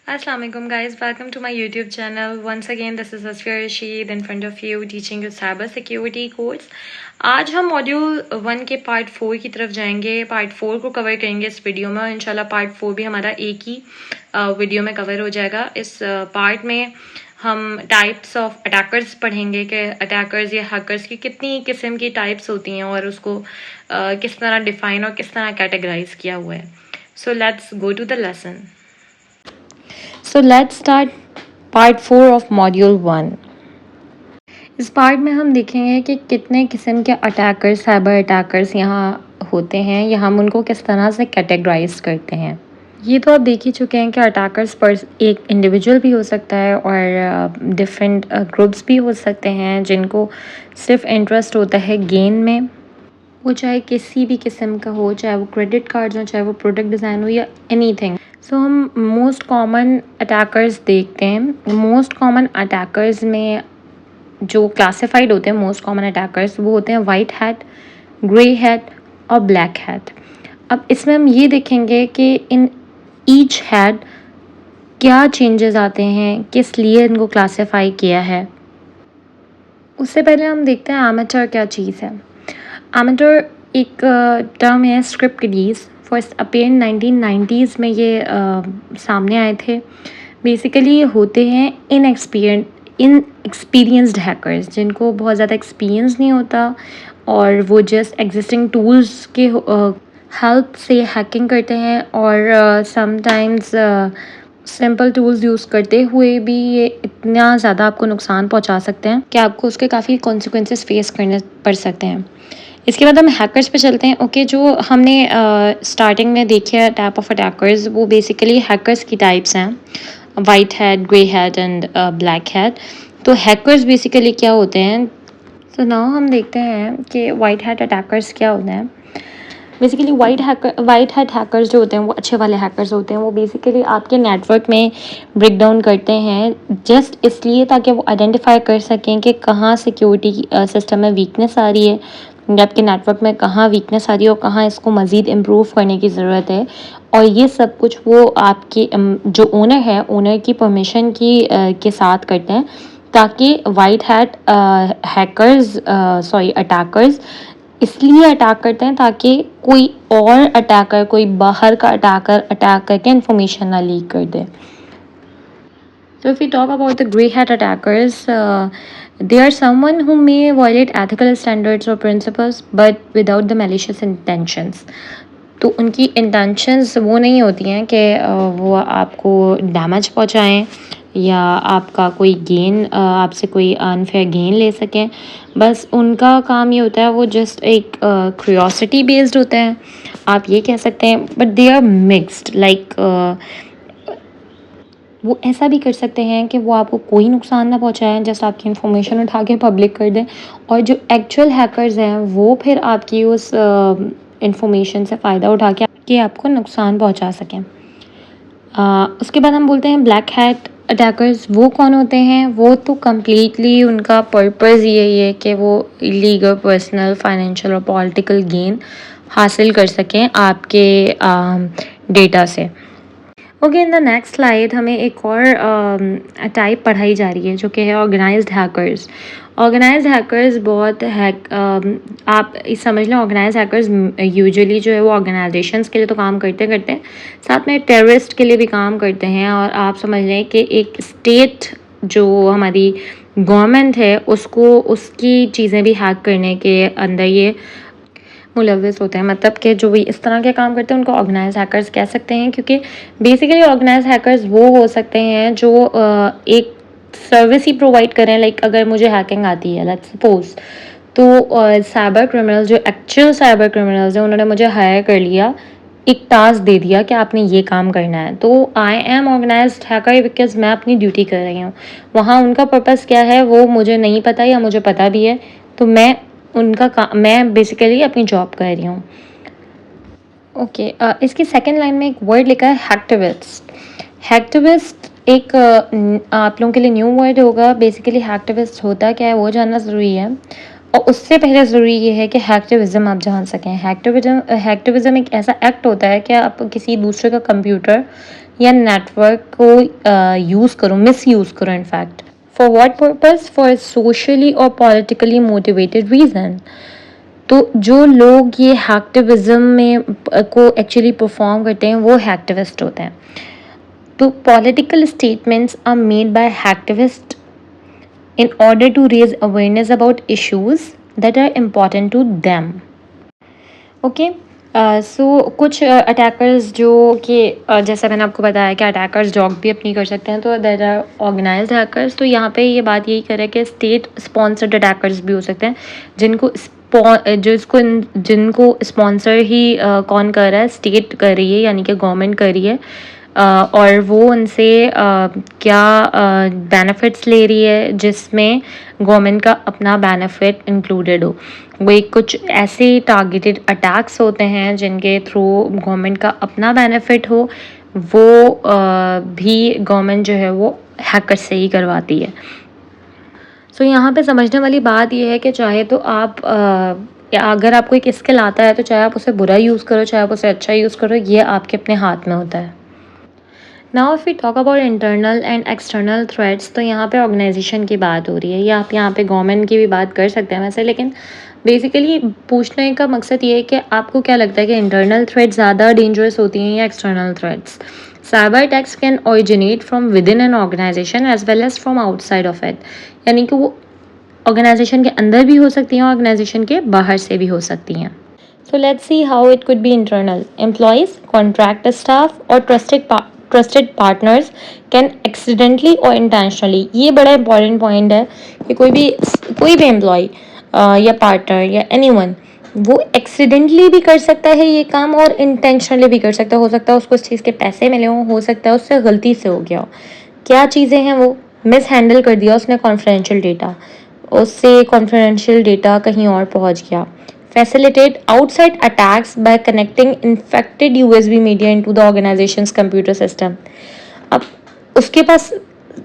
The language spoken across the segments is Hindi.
Assalamualaikum guys, welcome to my YouTube channel. Once again, this is Asfiya Rashid in front of you teaching you cyber security course. आज हम मॉड्यूल 1 के पार्ट 4 की तरफ जाएंगे। पार्ट 4 को कवर करेंगे इस वीडियो में और इंशाल्लाह पार्ट 4 भी हमारा एक ही वीडियो में कवर हो जाएगा। इस पार्ट में हम टाइप्स ऑफ अटैकर्स पढ़ेंगे कि अटैकर्स या हैकर्स की कितनी किस्म की टाइप्स होती हैं और उसको किस तरह डिफाइन और किस तरह कैटेगराइज किया हुआ है। So let's go to the lesson. So let's start part 4 of module 1. इस पार्ट में हम देखेंगे कि कितने किस्म के अटैकर्स साइबर अटैकर्स यहाँ होते हैं या हम उनको किस तरह से कैटेगराइज करते हैं। ये तो आप देख ही चुके हैं कि अटैकर्स पर एक इंडिविजुअल भी हो सकता है और डिफरेंट ग्रुप्स भी हो सकते हैं जिनको सिर्फ इंटरेस्ट होता है गेन में, वो चाहे किसी भी किस्म का हो, चाहे वो क्रेडिट कार्ड्स हो, चाहे वो प्रोडक्ट डिज़ाइन हो या एनीथिंग। सो हम मोस्ट कॉमन अटैकर्स देखते हैं। मोस्ट कॉमन अटैकर्स में जो क्लासिफाइड होते हैं मोस्ट कॉमन अटैकर्स वो होते हैं वाइट हैट, ग्रे हैट और ब्लैक हैट। अब इसमें हम ये देखेंगे कि इन ईच हैट क्या चेंजेस आते हैं, किस लिए इनको क्लासिफाई किया है। उससे पहले हम देखते हैं एमेटर क्या चीज़ है। एमेटर एक टर्म है स्क्रिप्ट किडीज़, फर्स्ट अपेयर 1990s में ये सामने आए थे। बेसिकली ये होते हैं इनएक्सपीरियंस्ड हैकर्स जिनको बहुत ज़्यादा एक्सपीरियंस नहीं होता और वो जस्ट एग्जिस्टिंग टूल्स के हेल्प से हैकिंग करते हैं और समटाइम्स सिंपल टूल्स यूज़ करते हुए भी ये इतना ज़्यादा आपको नुकसान पहुंचा सकते हैं कि आपको उसके काफ़ी कॉन्सिक्वेंसेस फेस करने पड़ सकते हैं। इसके बाद हम हैकर्स पे चलते हैं। ओके, जो हमने स्टार्टिंग में देखे हैं टाइप ऑफ अटैकर्स, वो बेसिकली हैकर्स की टाइप्स हैं, white hat, grey hat and black hat. तो हैकर्स बेसिकली क्या होते हैं, तो नाउ हम देखते हैं कि वाइट हैट अटैकर्स क्या होते हैं। बेसिकली वाइट हैट हैकर्स जो होते हैं वो अच्छे वाले हैकर्स होते हैं। वो बेसिकली आपके नेटवर्क में ब्रेक डाउन करते हैं जस्ट इसलिए ताकि वो आइडेंटिफाई कर सकें कि कहाँ सिक्योरिटी सिस्टम में वीकनेस आ रही है या आपके नेटवर्क में कहाँ वीकनेस आ रही है और कहाँ इसको मज़ीद इम्प्रूव करने की ज़रूरत है। और ये सब कुछ वो आपके जो ओनर है, ओनर की परमिशन के साथ करते हैं ताकि वाइट हैट अटैकर्स इसलिए अटैक करते हैं ताकि कोई और अटैकर, कोई बाहर का अटैकर अटैक करके इन्फॉर्मेशन ना लीक कर दे। So if we talk about the grey hat attackers, they are someone who may violate ethical standards or principles but without the malicious intentions. तो उनकी इंटेंशंस वो नहीं होती हैं कि वो आपको डैमेज पहुंचाएं या आपका कोई गेन, आपसे कोई अनफेयर गेन ले सकें। बस उनका काम ये होता है, वो जस्ट एक क्यूरियोसिटी बेस्ड होते हैं, आप ये कह सकते हैं। But they are mixed, like वो ऐसा भी कर सकते हैं कि वो आपको कोई नुकसान ना पहुंचाएं, जस्ट आपकी इन्फॉर्मेशन उठा के पब्लिक कर दें। और जो एक्चुअल हैकर्स हैं वो फिर आपकी उस इन्फॉर्मेशन से फ़ायदा उठा के आपको नुकसान पहुंचा सकें। उसके बाद हम बोलते हैं ब्लैक हैट अटैकर्स। वो कौन होते हैं, वो तो कम्प्लीटली उनका पर्पज़ यही है कि वो इलीगल, पर्सनल, फाइनेंशियल और पॉलिटिकल गेन हासिल कर सकें आपके डेटा से। Okay, in the next slide हमें एक और टाइप पढ़ाई जा रही है जो कि है ऑर्गेनाइज्ड हैकर्स। ऑर्गेनाइज्ड हैकर्स बहुत आप इस समझ लें, ऑर्गेनाइज्ड हैकर्स यूजुअली जो है वो ऑर्गेनाइजेशंस के लिए तो काम करते हैं, साथ में टेररिस्ट के लिए भी काम करते हैं। और आप समझ लें कि एक स्टेट जो हमारी गवर्नमेंट है उसको उसकी चीज़ें भी हैक करने के अंदर ये मुलविस होते हैं। मतलब कि जो भी इस तरह के काम करते हैं उनको ऑर्गेनाइज हैकर्स कह सकते हैं, क्योंकि बेसिकली ऑर्गेनाइज हैकर्स वो हो सकते हैं जो एक सर्विस ही प्रोवाइड करें। लाइक अगर मुझे हैकिंग आती है, लेट्स सपोज, तो साइबर क्रिमिनल्स, जो एक्चुअल साइबर क्रिमिनल्स हैं, उन्होंने मुझे हायर कर लिया, एक टास्क दे दिया कि आपने ये काम करना है, तो I am organized hacker because मैं अपनी ड्यूटी कर रही हूँ। वहाँ उनका पर्पज़ क्या है वो मुझे नहीं पता या मुझे पता भी है, तो मैं बेसिकली अपनी जॉब कर रही हूँ। ओके, इसकी सेकंड लाइन में एक वर्ड लिखा है हैक्टिविस्ट। हैक्टिविस्ट एक आप लोगों के लिए न्यू वर्ड होगा। बेसिकली हैक्टिविस्ट होता क्या है वो जानना ज़रूरी है, और उससे पहले ज़रूरी ये है कि हैक्टिविज़म आप जान सकें। हैक्टिविज़म एक ऐसा एक्ट होता है कि आप किसी दूसरे का कंप्यूटर या नेटवर्क को यूज़ करो, मिसयूज़ करो in fact. For what purpose? For socially और पॉलिटिकली मोटिवेटेड रीज़न। तो जो लोग ये हैक्टिविज्म में को एक्चुअली परफॉर्म करते हैं वो हैक्टिविस्ट होते हैं। तो political statements are made by hacktivist in order to raise awareness about issues that are important to them. Okay, so कुछ अटैकर्स जो कि जैसा मैंने आपको बताया कि अटैकर्स जॉब भी अपनी कर सकते हैं, तो देर आर ऑर्गेनाइज्ड हैकर्स। तो यहाँ पे ये बात यही करे कि स्टेट स्पॉन्सर्ड अटैकर्स भी हो सकते हैं, जिनको स्पॉन्सर ही कौन कर रहा है? स्टेट कर रही है, यानी कि गवर्नमेंट कर रही है। और वो उनसे क्या बेनिफिट्स ले रही है जिसमें गवर्नमेंट का अपना बेनिफिट इंक्लूडेड हो। वो एक कुछ ऐसे टारगेटेड अटैक्स होते हैं जिनके थ्रू गवर्नमेंट का अपना बेनिफिट हो, वो भी गवर्नमेंट जो है वो हैकर से ही करवाती है। सो यहाँ पे समझने वाली बात यह है कि चाहे तो आप अगर आपको एक स्किल आता है तो चाहे आप उसे बुरा यूज़ करो, चाहे आप उसे अच्छा यूज़ करो, ये आपके अपने हाथ में होता है। Now if we talk about internal and external threats, तो यहाँ पे ऑर्गेनाइजेशन की बात हो रही है, या आप यहाँ पे गवर्नमेंट की भी बात कर सकते हैं वैसे, लेकिन बेसिकली पूछने का मकसद ये है कि आपको क्या लगता है कि इंटरनल थ्रेट्स ज़्यादा डेंजरस होती हैं या external threats? Cyber attacks can originate from within an organization as well as from outside of it, यानी कि वो ऑर्गेनाइजेशन के अंदर भी हो सकती हैं, ऑर्गेनाइजेशन के बाहर से भी हो सकती हैं। So let's see how it could be internal. Employees, contract staff और trusted partners can accidentally or intentionally, ये बड़ा important point है कि कोई भी एम्प्लॉय या पार्टनर या एनीवन वो एक्सीडेंटली भी कर सकता है ये काम और इंटेंशनली भी कर सकता है। हो सकता है उसको उस चीज़ के पैसे मिले हों, हो सकता है उससे गलती से हो गया हो। क्या चीज़ें हैं वो? मिस हैंडल कर दिया उसने कॉन्फिडेंशियल डेटा, उससे कॉन्फिडेंशियल डेटा कहीं और पहुंच गया। Facilitate outside attacks by connecting infected USB media into the organization's computer system. अब उसके पास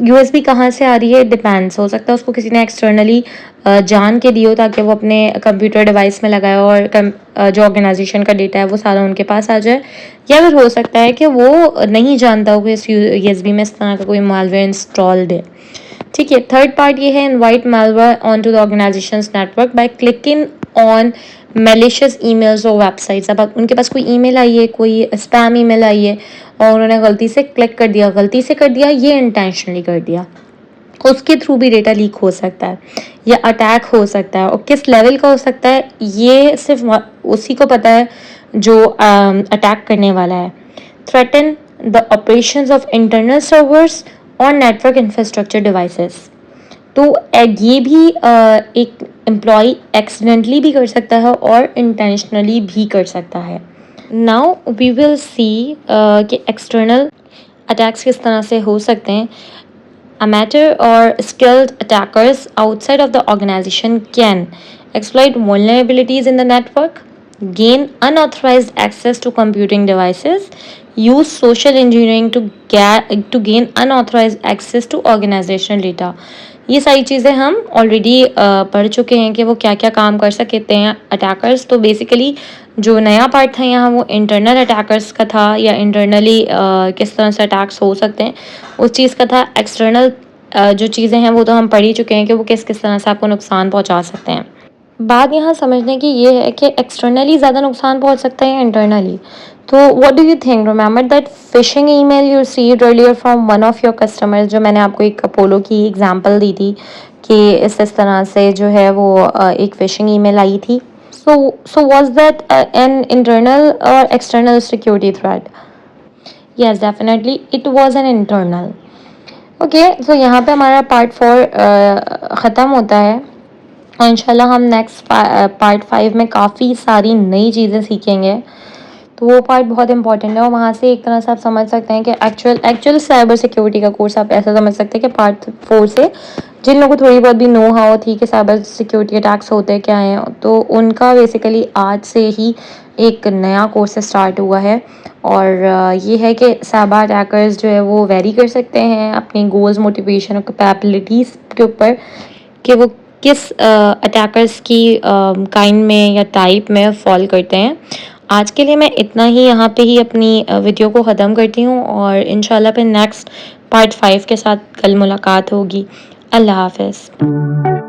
USB कहाँ से आ रही है? डिपेंड्स। हो सकता है उसको किसी ने एक्सटर्नली जान के दियो ताकि वो अपने कंप्यूटर डिवाइस में लगाए और जो ऑर्गेनाइजेशन का डेटा है वो सारा उनके पास आ जाए, या फिर हो सकता है कि वो नहीं जानता हो कि इस USB में इस तरह का कोई मालवेयर इंस्टॉल्ड है। ठीक है, थर्ड पार्ट ये है invite malware onto the organization's network by clicking on malicious emails और वेबसाइट्स। अब उनके पास कोई ईमेल आई है, कोई स्पैम ईमेल आई है और उन्होंने गलती से क्लिक कर दिया, गलती से कर दिया, ये इंटेंशनली कर दिया, उसके थ्रू भी डेटा लीक हो सकता है या अटैक हो सकता है। और किस लेवल का हो सकता है ये सिर्फ उसी को पता है जो अटैक करने वाला है। Threaten the operations of internal servers और नेटवर्क इंफ्रास्ट्रक्चर डिवाइसेस। तो ये भी एक एम्प्लॉय एक्सीडेंटली भी कर सकता है और इंटेंशनली भी कर सकता है। नाउ वी विल सी कि एक्सटर्नल अटैक्स किस तरह से हो सकते हैं। Amateur or skilled attackers outside of the organization can exploit vulnerabilities in the network, gain unauthorized access to computing devices, use social engineering to gain unauthorized access to organizational data. ये सारी चीज़ें हम ऑलरेडी पढ़ चुके हैं कि वो क्या क्या काम कर सकते हैं अटैकर्स। तो बेसिकली जो नया पार्ट था यहाँ वो इंटरनल अटैकर्स का था, या इंटरनली किस तरह से अटैक्स हो सकते हैं उस चीज़ का था। एक्सटर्नल जो चीज़ें हैं वो तो हम पढ़ ही चुके हैं कि वो किस किस तरह से आपको नुकसान पहुँचा सकते हैं। बात यहाँ समझने की ये है कि एक्सटर्नली ज़्यादा नुकसान पहुँच सकता है या इंटरनली। तो what do you think? Remember that phishing email you received earlier from one of your customers, जो मैंने आपको एक अपोलो की एग्जांपल दी थी कि इस तरह से जो है वो एक फिशिंग ईमेल आई थी। So was that an internal और external security threat? Yes, definitely it was an internal. Okay, so यहाँ पे हमारा पार्ट 4 ख़त्म होता है और इंशाल्लाह हम नेक्स्ट पार्ट 5 में काफ़ी सारी नई चीज़ें सीखेंगे। तो वो पार्ट बहुत इंपॉर्टेंट है और वहाँ से एक तरह से आप समझ सकते हैं कि एक्चुअल साइबर सिक्योरिटी का कोर्स आप ऐसा समझ सकते हैं कि पार्ट 4 से जिन लोगों को थोड़ी बहुत भी नो हाउ थी कि साइबर सिक्योरिटी अटैक्स होते क्या हैं, तो उनका बेसिकली आज से ही एक नया कोर्स स्टार्ट हुआ है। और ये है कि साइबर अटैकर्स जो है वो वेरी कर सकते हैं अपनी गोल्स, मोटिवेशन और कैपेबिलिटीज़ के ऊपर कि वो किस अटैकर्स की काइंड में या टाइप में फॉल करते हैं। आज के लिए मैं इतना ही यहाँ पे ही अपनी वीडियो को ख़त्म करती हूँ और इंशाल्लाह फिर नेक्स्ट पार्ट 5 के साथ कल मुलाकात होगी। अल्लाह हाफ़िज़।